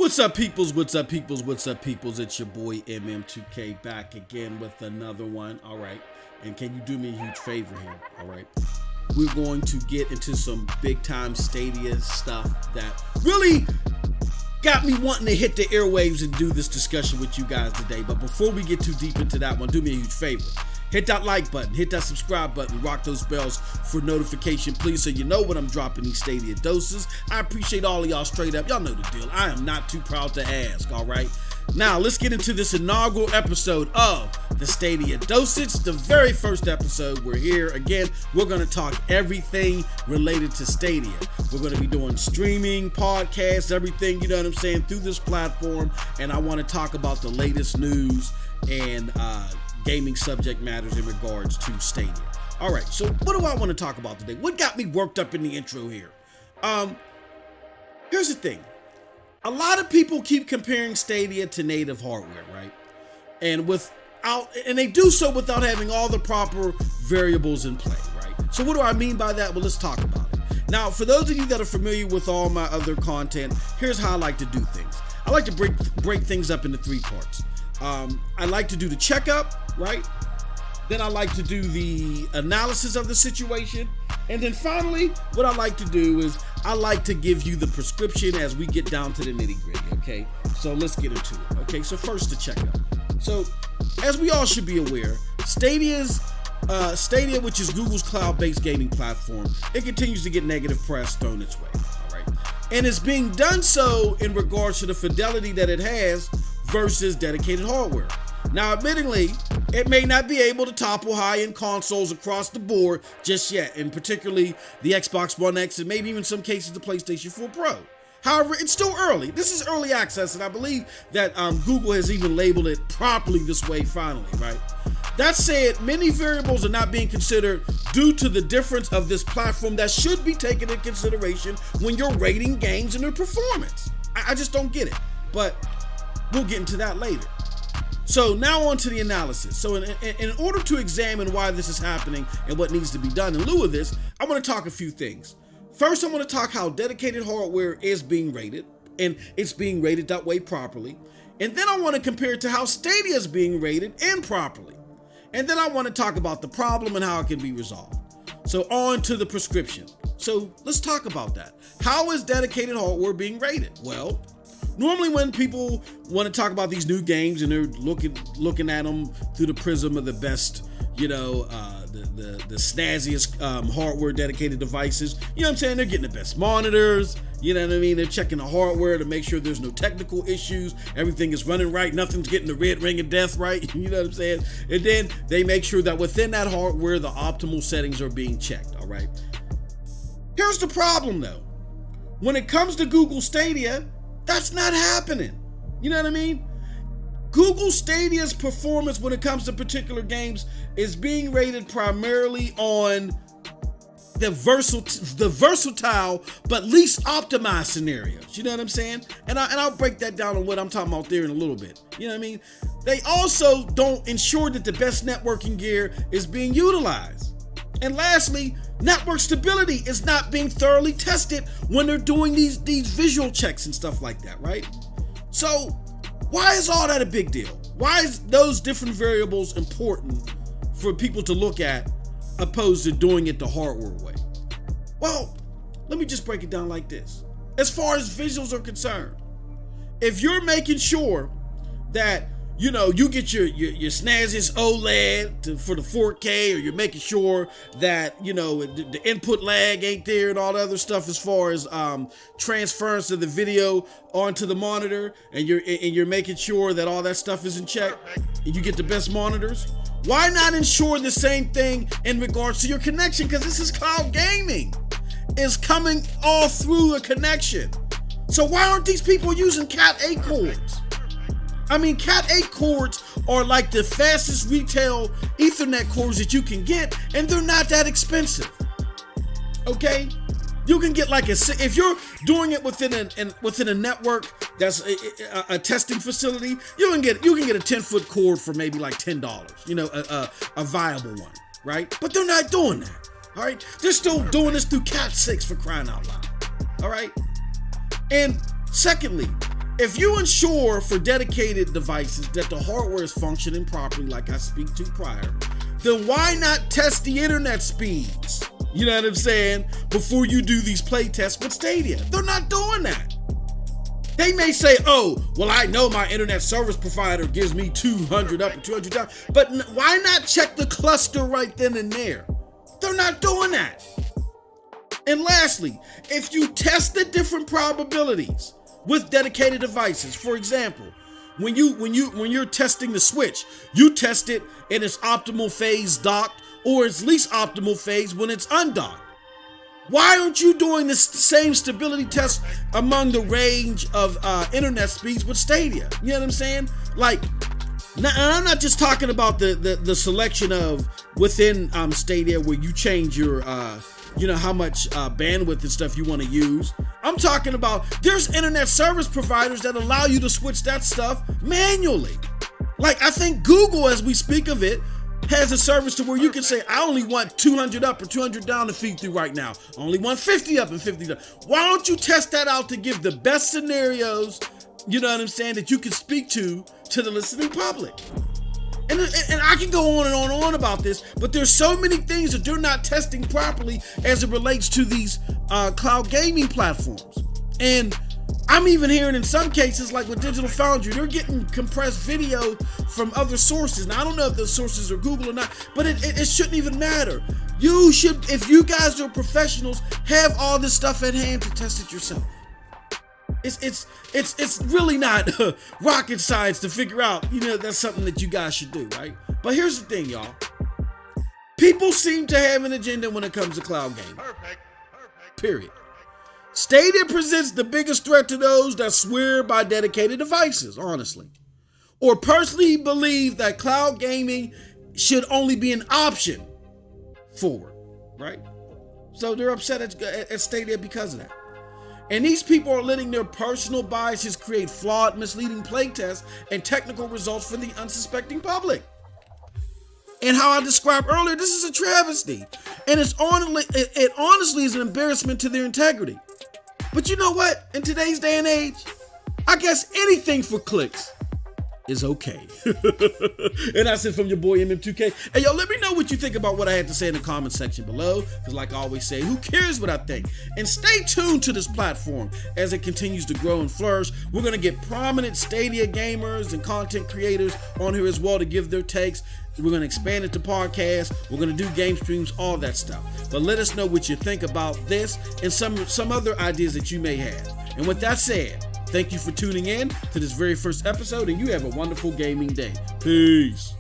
What's up, peoples? What's up, peoples? What's up, peoples? It's your boy MM2K back again with another one. All right. And can you do me a huge favor here? All right. We're going to get into some big time Stadia stuff that really got me wanting to hit the airwaves and do this discussion with you guys today. But before we get too deep into that one, do me a huge favor. Hit that like button, hit that subscribe button, rock those bells for notification, please, so you know when I'm dropping these Stadia doses. I appreciate all of y'all straight up. Y'all know the deal. I am not too proud to ask, all right? Now, let's get into this inaugural episode of the Stadia Dosage, the very first episode. We're here again. We're going to talk everything related to Stadia. We're going to be doing streaming, podcasts, everything, you know what I'm saying, through this platform. And I want to talk about the latest news and gaming subject matters in regards to Stadia. All right, so what do I want to talk about today? What got me worked up in the intro here? Here's the thing. A lot of people keep comparing Stadia to native hardware, right? And they do so without having all the proper variables in play, right? So what do I mean by that? Well, let's talk about it. Now, for those of you that are familiar with all my other content, here's how I like to do things. I like to break things up into three parts. I like to do the checkup, right? Then I like to do the analysis of the situation. And then finally, what I like to do is I like to give you the prescription as we get down to the nitty gritty, okay? So let's get into it, okay? So first, the checkup. So as we all should be aware, Stadia, which is Google's cloud-based gaming platform, it continues to get negative press thrown its way, all right? And it's being done so in regards to the fidelity that it has versus dedicated hardware. Now, admittingly, it may not be able to topple high-end consoles across the board just yet, and particularly the Xbox One X and maybe even in some cases the PlayStation 4 Pro. However, it's still early. This is early access, and I believe that Google has even labeled it properly this way finally, right? That said, many variables are not being considered due to the difference of this platform that should be taken into consideration when you're rating games and their performance. I just don't get it, but we'll get into that later. So now on to the analysis. So in order to examine why this is happening and what needs to be done in lieu of this, I want to talk a few things. First, I want to talk how dedicated hardware is being rated, and it's being rated that way properly. And then I want to compare it to how Stadia is being rated improperly. And then I want to talk about the problem and how it can be resolved. So on to the prescription. So let's talk about that. How is dedicated hardware being rated? Well, normally when people want to talk about these new games and they're looking at them through the prism of the best, the snazziest hardware dedicated devices, you know what I'm saying? They're getting the best monitors, you know what I mean? They're checking the hardware to make sure there's no technical issues, everything is running right, nothing's getting the red ring of death, right? You know what I'm saying? And then they make sure that within that hardware, the optimal settings are being checked, all right? Here's the problem though. When it comes to Google Stadia, that's not happening. You know what I mean? Google Stadia's performance when it comes to particular games is being rated primarily on the versatile but least optimized scenarios. You know what I'm saying? And I'll break that down on what I'm talking about there in a little bit. You know what I mean? They also don't ensure that the best networking gear is being utilized. And lastly, network stability is not being thoroughly tested when they're doing these visual checks and stuff like that, right? So why is all that a big deal? Why is those different variables important for people to look at opposed to doing it the hardware way? Well, let me just break it down like this. As far as visuals are concerned, if you're making sure that you get your snazziest OLED for the 4K, or you're making sure that, the input lag ain't there and all the other stuff as far as transference of the video onto the monitor, and you're making sure that all that stuff is in check, and you get the best monitors, why not ensure the same thing in regards to your connection? Because this is cloud gaming. It's coming all through a connection. So why aren't these people using Cat 8 cords? I mean, Cat 8 cords are like the fastest retail Ethernet cords that you can get, and they're not that expensive. Okay? You can get if you're doing it within a network that's a testing facility, you can get a 10-foot cord for maybe like $10, a viable one, right? But they're not doing that. All right? They're still doing this through Cat 6 for crying out loud. All right? And secondly, If you ensure for dedicated devices that the hardware is functioning properly, like I speak to prior, then why not test the internet speeds? You know what I'm saying? Before you do these play tests with Stadia. They're not doing that. They may say, oh, well, I know my internet service provider gives me 200 up and 200 down, but why not check the cluster right then and there? They're not doing that. And lastly, if you test the different probabilities with dedicated devices, for example, when you're testing the switch, you test it in its optimal phase docked or its least optimal phase when it's undocked. Why aren't you doing the same stability test among the range of internet speeds with Stadia? You know what I'm saying? Like, now, I'm not just talking about the selection of within Stadia where you change your how much bandwidth and stuff you want to use. I'm talking about there's internet service providers that allow you to switch that stuff manually. Like, I think Google, as we speak of it, has a service to where you can say, I only want 200 up or 200 down to feed through right now. I only want 50 up and 50 down. Why don't you test that out to give the best scenarios, you know what I'm saying, that you can speak to the listening public? And I can go on and on and on about this, but there's so many things that they're not testing properly as it relates to these cloud gaming platforms. And I'm even hearing in some cases, like with Digital Foundry, they're getting compressed video from other sources. Now, I don't know if those sources are Google or not, but it shouldn't even matter. You should, if you guys are professionals, have all this stuff at hand to test it yourself. It's really not rocket science to figure out, that's something that you guys should do, right? But here's the thing, y'all. People seem to have an agenda when it comes to cloud gaming. Perfect. Period. Stadia presents the biggest threat to those that swear by dedicated devices, honestly. Or personally believe that cloud gaming should only be an option forward, right? So they're upset at Stadia because of that. And these people are letting their personal biases create flawed, misleading playtests and technical results for the unsuspecting public. And how I described earlier, this is a travesty. And it honestly is an embarrassment to their integrity. But you know what? In today's day and age, I guess anything for clicks is okay. And that's it from your boy MM2K. Hey, yo, let me know what you think about what I had to say in the comment section below. Because like I always say, who cares what I think? And stay tuned to this platform as it continues to grow and flourish. We're going to get prominent Stadia gamers and content creators on here as well to give their takes. We're going to expand it to podcasts. We're going to do game streams, all that stuff. But let us know what you think about this and some other ideas that you may have. And with that said, thank you for tuning in to this very first episode, and you have a wonderful gaming day. Peace.